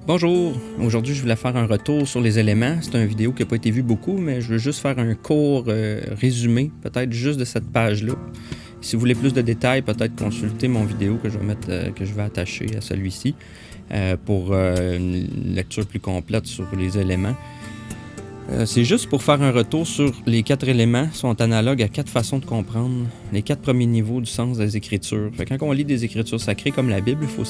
Bonjour, aujourd'hui je voulais faire un retour sur les éléments. C'est une vidéo qui n'a pas été vue beaucoup, mais je veux juste faire un court résumé, peut-être juste de cette page-là. Si vous voulez plus de détails, peut-être consulter mon vidéo que je vais attacher à celui-ci pour une lecture plus complète sur les éléments. C'est juste pour faire un retour sur les 4 éléments sont analogues à 4 façons de comprendre les 4 premiers niveaux du sens des Écritures. Fait que quand on lit des Écritures sacrées comme la Bible, il faut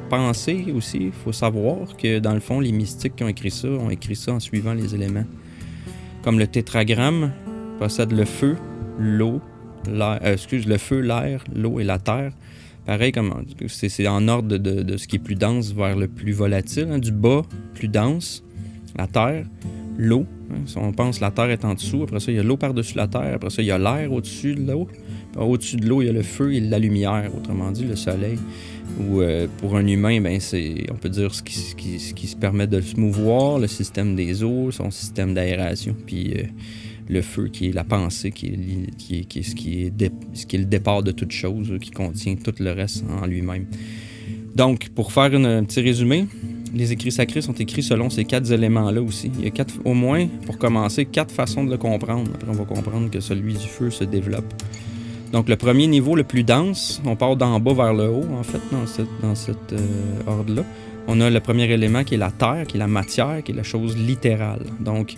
penser aussi, il faut savoir que dans le fond, les mystiques qui ont écrit ça en suivant les éléments. Comme le tétragramme possède le feu, l'eau, le feu, l'air, l'eau et la terre. Pareil, c'est en ordre de ce qui est plus dense vers le plus volatile, hein, du bas, plus dense, la terre. L'eau, hein, si on pense la terre est en dessous, après ça il y a l'eau par-dessus la terre, après ça il y a l'air au-dessus de l'eau, au-dessus de l'eau il y a le feu et la lumière, autrement dit le soleil, ou pour un humain, on peut dire ce qui se permet de se mouvoir, le système des eaux, son système d'aération, puis le feu qui est la pensée, qui est le départ de toute chose, qui contient tout le reste en lui-même. Donc, pour faire un petit résumé, les écrits sacrés sont écrits selon ces 4 éléments-là aussi. Il y a au moins, pour commencer, 4 façons de le comprendre. Après, on va comprendre que celui du feu se développe. Donc, le premier niveau, le plus dense, on part d'en bas vers le haut, en fait, dans cette ordre-là. On a le premier élément qui est la terre, qui est la matière, qui est la chose littérale. Donc,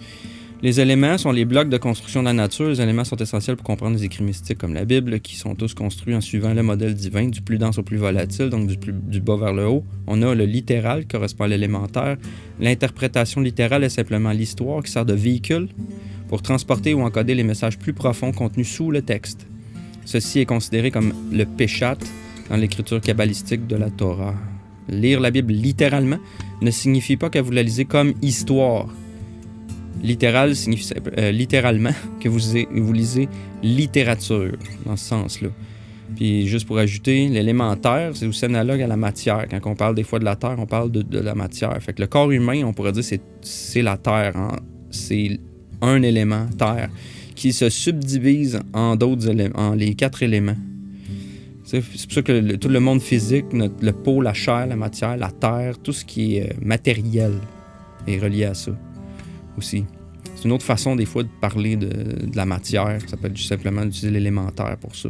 les éléments sont les blocs de construction de la nature. Les éléments sont essentiels pour comprendre les écrits mystiques comme la Bible, qui sont tous construits en suivant le modèle divin, du plus dense au plus volatile, donc du bas vers le haut. On a le littéral, qui correspond à l'élémentaire. L'interprétation littérale est simplement l'histoire, qui sert de véhicule pour transporter ou encoder les messages plus profonds contenus sous le texte. Ceci est considéré comme le peshat dans l'écriture kabbalistique de la Torah. Lire la Bible littéralement ne signifie pas que vous la lisez comme histoire. Littéral signifie littéralement que vous lisez littérature, dans ce sens-là. Puis juste pour ajouter, l'élémentaire, c'est aussi analogue à la matière. Quand on parle des fois de la terre, on parle de la matière. Fait que le corps humain, on pourrait dire c'est la terre. Hein? C'est un élément, terre, qui se subdivise en d'autres éléments, en les 4 éléments. C'est pour ça que tout le monde physique, le pot, la chair, la matière, la terre, tout ce qui est matériel est relié à ça. Aussi. C'est une autre façon des fois de parler de la matière. Ça peut être juste simplement d'utiliser l'élémentaire pour ça.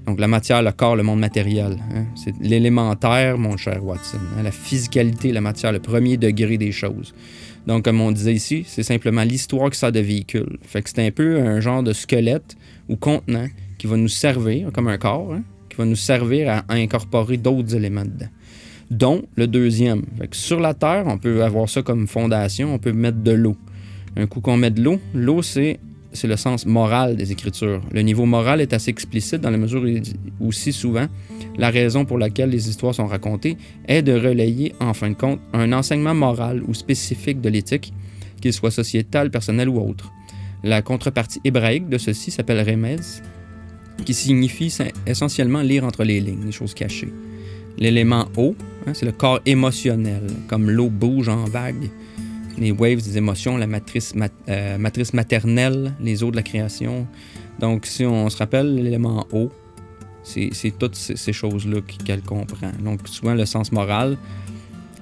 Donc la matière, le corps, le monde matériel. Hein? C'est l'élémentaire, mon cher Watson. Hein? La physicalité, la matière, le premier degré des choses. Donc comme on disait ici, c'est simplement l'histoire qui sert de véhicule. Fait que c'est un peu un genre de squelette ou contenant qui va nous servir, comme un corps, hein? Qui va nous servir à incorporer d'autres éléments dedans. Dont le deuxième. Fait que sur la Terre, on peut avoir ça comme fondation, on peut mettre de l'eau. Un coup qu'on met de l'eau, c'est le sens moral des Écritures. Le niveau moral est assez explicite dans la mesure où si souvent, la raison pour laquelle les histoires sont racontées est de relayer, en fin de compte, un enseignement moral ou spécifique de l'éthique, qu'il soit sociétal, personnel ou autre. La contrepartie hébraïque de ceci s'appelle remez, qui signifie essentiellement lire entre les lignes, les choses cachées. L'élément eau, hein, c'est le corps émotionnel, comme l'eau bouge en vagues. Les waves des émotions, la matrice maternelle, les eaux de la création. Donc, si on se rappelle, l'élément eau, c'est toutes ces choses-là qu'elle comprend. Donc, souvent, le sens moral,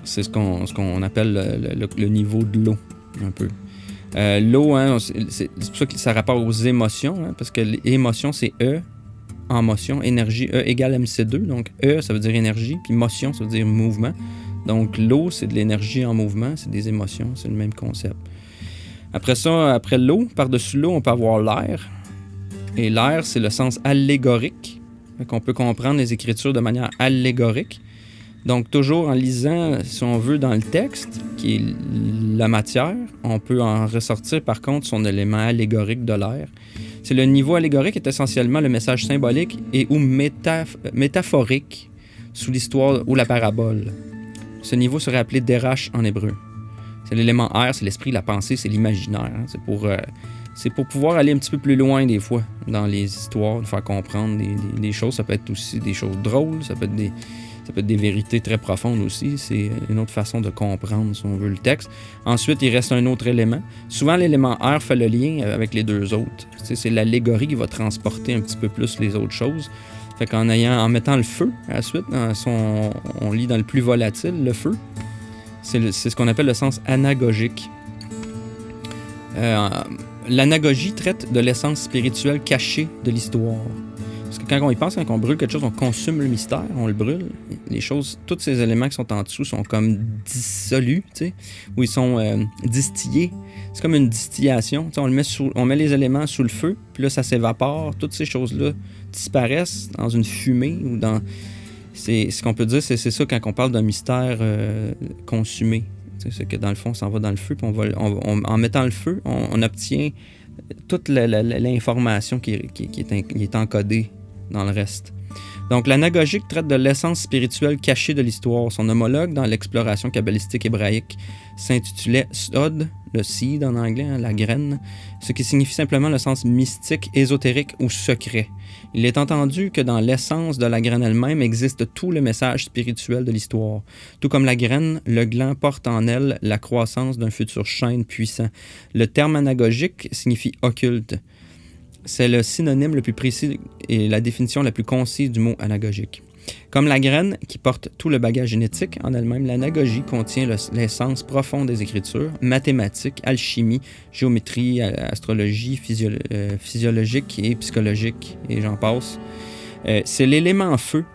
c'est ce qu'on appelle le niveau de l'eau, un peu. L'eau, hein, c'est pour ça que ça rapporte aux émotions, hein, parce que l'émotion, c'est E, en motion, énergie, E égale MC2. Donc, E, ça veut dire énergie, puis motion, ça veut dire mouvement. Donc, l'eau, c'est de l'énergie en mouvement, c'est des émotions, c'est le même concept. Après ça, après l'eau, par-dessus l'eau, on peut avoir l'air. Et l'air, c'est le sens allégorique. Donc, on peut comprendre les Écritures de manière allégorique. Donc, toujours en lisant, si on veut, dans le texte, qui est la matière, on peut en ressortir, par contre, son élément allégorique de l'air. C'est le niveau allégorique est essentiellement le message symbolique et ou métaphorique sous l'histoire ou la parabole. Ce niveau serait appelé Derash en hébreu. C'est l'élément air, c'est l'esprit, la pensée, c'est l'imaginaire. Hein. C'est pour pouvoir aller un petit peu plus loin des fois dans les histoires, de faire comprendre des choses. Ça peut être aussi des choses drôles, ça peut être des vérités très profondes aussi. C'est une autre façon de comprendre, si on veut, le texte. Ensuite, il reste un autre élément. Souvent, l'élément air fait le lien avec les deux autres. C'est l'allégorie qui va transporter un petit peu plus les autres choses. Fait qu'en mettant le feu à la suite, on lit dans le plus volatile, le feu. C'est ce qu'on appelle le sens anagogique. L'anagogie traite de l'essence spirituelle cachée de l'histoire. Parce que quand on y pense, quand on brûle quelque chose, on consomme le mystère, on le brûle. Les choses, tous ces éléments qui sont en dessous sont comme dissolus, tu sais, ou ils sont distillés. C'est comme une distillation. Tu sais, on met les éléments sous le feu, puis là, ça s'évapore. Toutes ces choses-là disparaissent dans une fumée ou dans... C'est ce qu'on peut dire, c'est ça quand on parle d'un mystère consumé. C'est que dans le fond, ça va dans le feu, puis en mettant le feu, on obtient toute l'information qui est encodée dans le reste. Donc, l'anagogique traite de l'essence spirituelle cachée de l'histoire. Son homologue dans l'exploration kabbalistique hébraïque s'intitulait Sod, le seed en anglais, hein, la graine, ce qui signifie simplement le sens mystique, ésotérique ou secret. Il est entendu que dans l'essence de la graine elle-même existe tout le message spirituel de l'histoire. Tout comme la graine, le gland porte en elle la croissance d'un futur chêne puissant. Le terme anagogique signifie occulte. C'est le synonyme le plus précis et la définition la plus concise du mot anagogique. Comme la graine, qui porte tout le bagage génétique en elle-même, l'anagogie contient l'essence profonde des Écritures, mathématiques, alchimie, géométrie, astrologie, physiologique et psychologique, et j'en passe. C'est l'élément feu.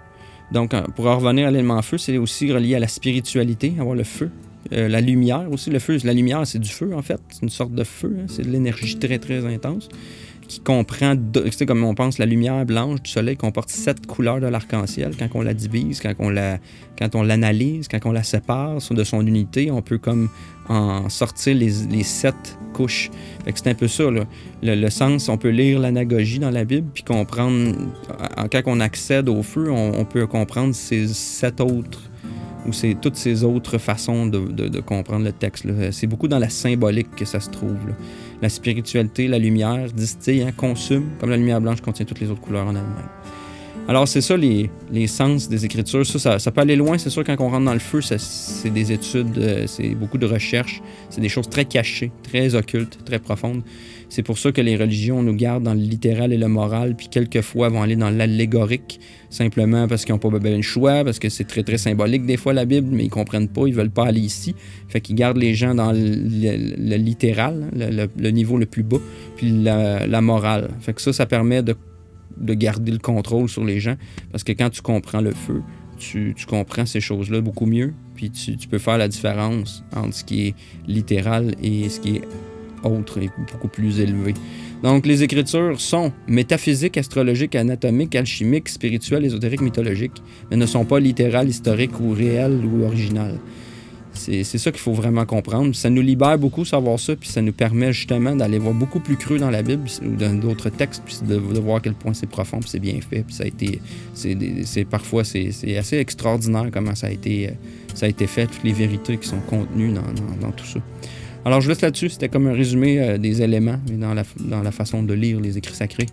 Donc, pour en revenir à l'élément feu, c'est aussi relié à la spiritualité, avoir le feu. La lumière aussi, le feu, la lumière, c'est du feu en fait, c'est une sorte de feu, hein? C'est de l'énergie très très intense qui comprend, tu sais, comme on pense, la lumière blanche du soleil comporte 7 couleurs de l'arc-en-ciel. Quand on la divise, quand on l'analyse, quand on la sépare de son unité, on peut comme en sortir les 7 couches. Fait que c'est un peu ça, là. Le sens, on peut lire l'anagogie dans la Bible, puis comprendre, quand on accède au feu, on peut comprendre ces 7 autres, ou c'est toutes ces autres façons de comprendre le texte, là. C'est beaucoup dans la symbolique que ça se trouve, là. La spiritualité, la lumière, distille, hein, consume, comme la lumière blanche contient toutes les autres couleurs en elle-même. Alors, c'est ça les sens des Écritures. Ça peut aller loin, c'est sûr, quand on rentre dans le feu, c'est des études, c'est beaucoup de recherches, c'est des choses très cachées, très occultes, très profondes. C'est pour ça que les religions nous gardent dans le littéral et le moral, puis quelquefois vont aller dans l'allégorique, simplement parce qu'ils n'ont pas bien le choix, parce que c'est très, très symbolique des fois la Bible, mais ils comprennent pas, ils veulent pas aller ici. Fait qu'ils gardent les gens dans le littéral, le niveau le plus bas, puis la morale. Fait que ça permet de garder le contrôle sur les gens, parce que quand tu comprends le feu, tu comprends ces choses-là beaucoup mieux, puis tu peux faire la différence entre ce qui est littéral et ce qui est autre et beaucoup plus élevé. Donc, les Écritures sont métaphysiques, astrologiques, anatomiques, alchimiques, spirituelles, ésotériques, mythologiques, mais ne sont pas littérales, historiques ou réelles ou originales. C'est ça qu'il faut vraiment comprendre. Ça nous libère beaucoup de savoir ça, puis ça nous permet justement d'aller voir beaucoup plus creux dans la Bible ou dans d'autres textes, puis de voir à quel point c'est profond, puis c'est bien fait, puis ça a été... parfois, c'est assez extraordinaire comment ça a été fait, toutes les vérités qui sont contenues dans tout ça. Alors, je laisse là-dessus. C'était comme un résumé des éléments dans la façon de lire les écrits sacrés.